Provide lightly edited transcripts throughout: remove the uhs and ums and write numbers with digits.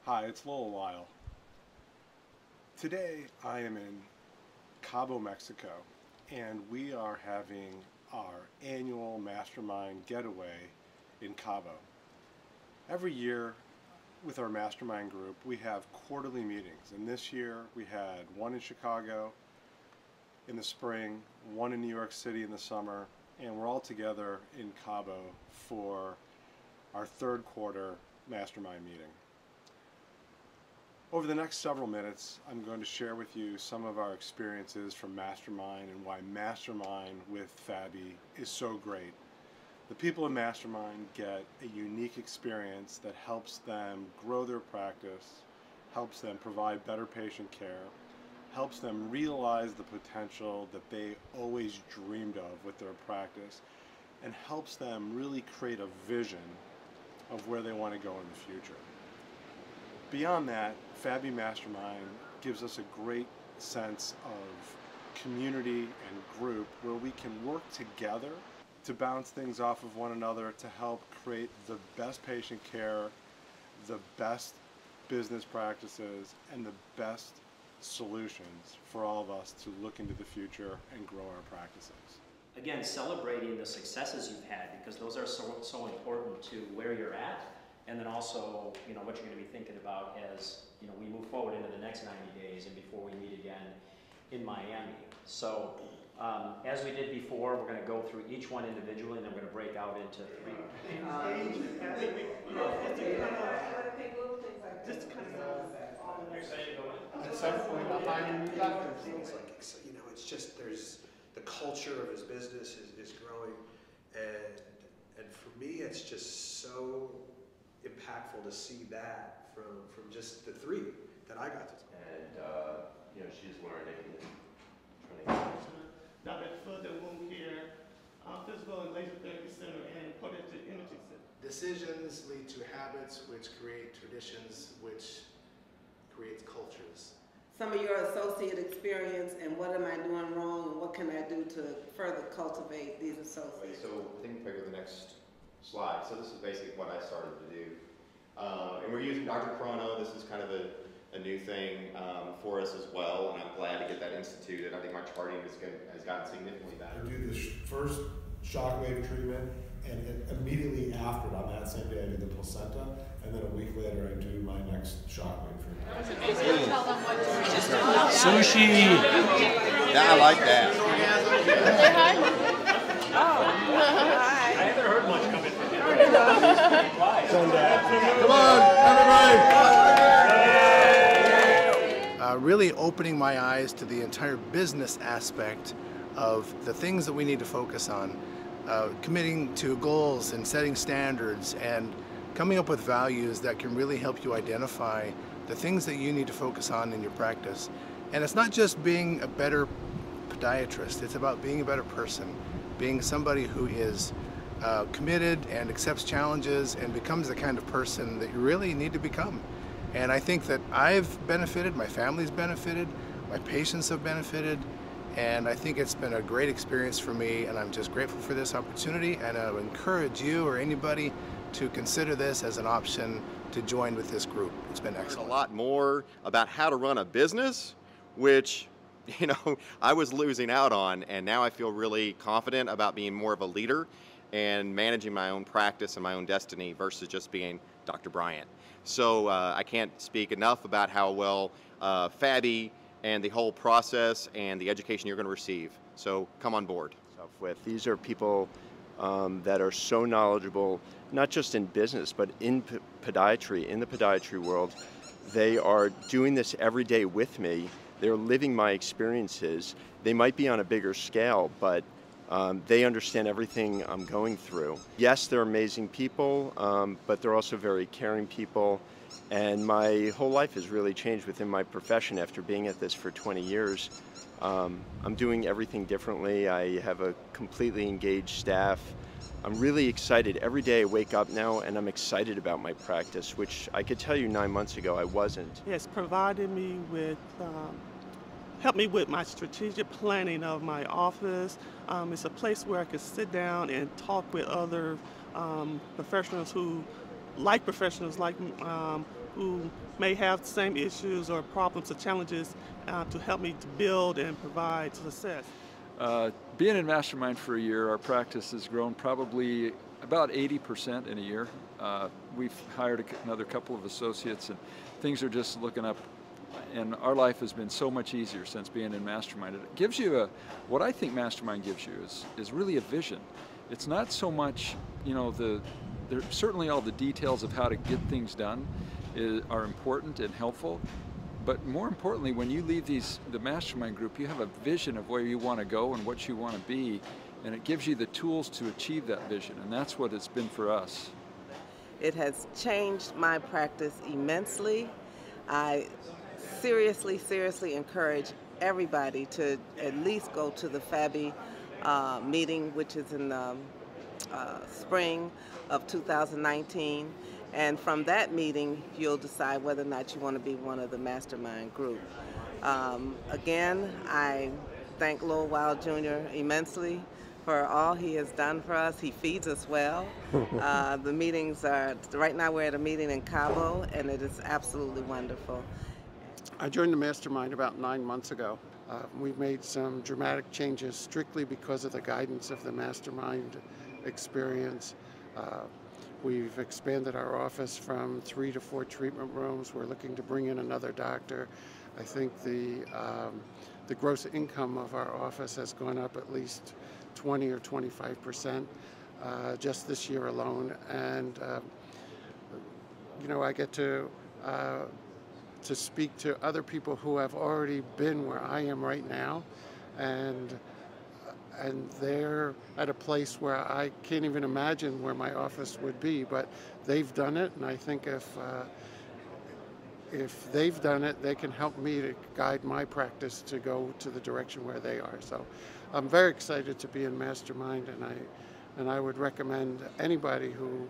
Hi, it's Lowell Lyle. Today I am in Cabo, Mexico, and we are having our annual Mastermind getaway in Cabo. Every year with our Mastermind group we have quarterly meetings, and this year we had one in Chicago in the spring, one in New York City in the summer, and we're all together in Cabo for our third quarter Mastermind meeting. Over the next several minutes, I'm going to share with you some of our experiences from Mastermind and why Mastermind with Fabi is so great. The people in Mastermind get a unique experience that helps them grow their practice, helps them provide better patient care, helps them realize the potential that they always dreamed of with their practice, and helps them really create a vision of where they want to go in the future. Beyond that, Fabi Mastermind gives us a great sense of community and group where we can work together to bounce things off of one another to help create the best patient care, the best business practices, and the best solutions for all of us to look into the future and grow our practices. Again, celebrating the successes you've had, because those are so important to where you're at, and then also, what you're going to be thinking about as, we move forward into the next 90 days and before we meet again in Miami. So, as we did before, we're going to go through each one individually, and then we're going to break out into three. At some point, I'll find new doctors. Things like, it's just the culture of his business is growing, and for me, it's just so impactful to see that from just the three that I got to talk. And she's learning and trying to. Dr. Foot, the wound care, physical and laser therapy center, and podiatric imaging center. Decisions lead to habits, which create traditions, which creates cultures. Some of your associate experience and what am I doing wrong and what can I do to further cultivate these associates? So I think we go to the next slide. So this is basically what I started to do. And we're using Dr. Chrono. This is kind of a new thing for us as well, and I'm glad to get that instituted. I think my charting has gotten significantly better. I do this first shockwave treatment, and immediately after it, on that same day, I do the placenta, and then a week later, I do my next shockwave treatment. Sushi! I like that. I haven't heard much coming from you. Come on, everybody! Really opening my eyes to the entire business aspect of the things that we need to focus on. Committing to goals and setting standards and coming up with values that can really help you identify the things that you need to focus on in your practice. And it's not just being a better podiatrist, it's about being a better person, being somebody who is committed and accepts challenges and becomes the kind of person that you really need to become. And I think that I've benefited, my family's benefited, my patients have benefited, and I think it's been a great experience for me, and I'm just grateful for this opportunity, and I would encourage you or anybody to consider this as an option to join with this group. It's been excellent. A lot more about how to run a business, which I was losing out on, and now I feel really confident about being more of a leader and managing my own practice and my own destiny versus just being Dr. Bryant. So I can't speak enough about how well Fabi and the whole process and the education you're going to receive. So come on board. These are people that are so knowledgeable, not just in business, but in podiatry, in the podiatry world. They are doing this every day with me. They're living my experiences. They might be on a bigger scale, but they understand everything I'm going through. Yes, they're amazing people, but they're also very caring people. And my whole life has really changed within my profession after being at this for 20 years. I'm doing everything differently. I have a completely engaged staff. I'm really excited. Every day I wake up now and I'm excited about my practice, which I could tell you 9 months ago I wasn't. It's provided me with, helped me with my strategic planning of my office. It's a place where I could sit down and talk with other professionals like who may have the same issues or problems or challenges to help me to build and provide success. Being in Mastermind for a year, our practice has grown probably about 80% in a year. We've hired another couple of associates, and things are just looking up. And our life has been so much easier since being in Mastermind. It gives you what I think Mastermind gives you is really a vision. It's not so much, you know, certainly all the details of how to get things done are important and helpful. But more importantly, when you leave the Mastermind group, you have a vision of where you want to go and what you want to be, and it gives you the tools to achieve that vision, and that's what it's been for us. It has changed my practice immensely. I seriously encourage everybody to at least go to the FABI meeting, which is in the spring of 2019. And from that meeting, you'll decide whether or not you want to be one of the Mastermind group. Again, I thank Lowell Wild Jr. immensely for all he has done for us. He feeds us well. The meetings right now we're at a meeting in Cabo, and it is absolutely wonderful. I joined the Mastermind about 9 months ago. We've made some dramatic changes strictly because of the guidance of the Mastermind experience. We've expanded our office from 3 to 4 treatment rooms. We're looking to bring in another doctor. I think the gross income of our office has gone up at least 20 or 25% just this year alone. And you know, I get to speak to other people who have already been where I am right now, and they're at a place where I can't even imagine where my office would be, but they've done it, and I think if they've done it, they can help me to guide my practice to go to the direction where they are. So I'm very excited to be in Mastermind, and I would recommend anybody who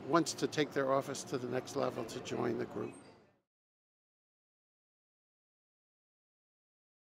wants to take their office to the next level to join the group.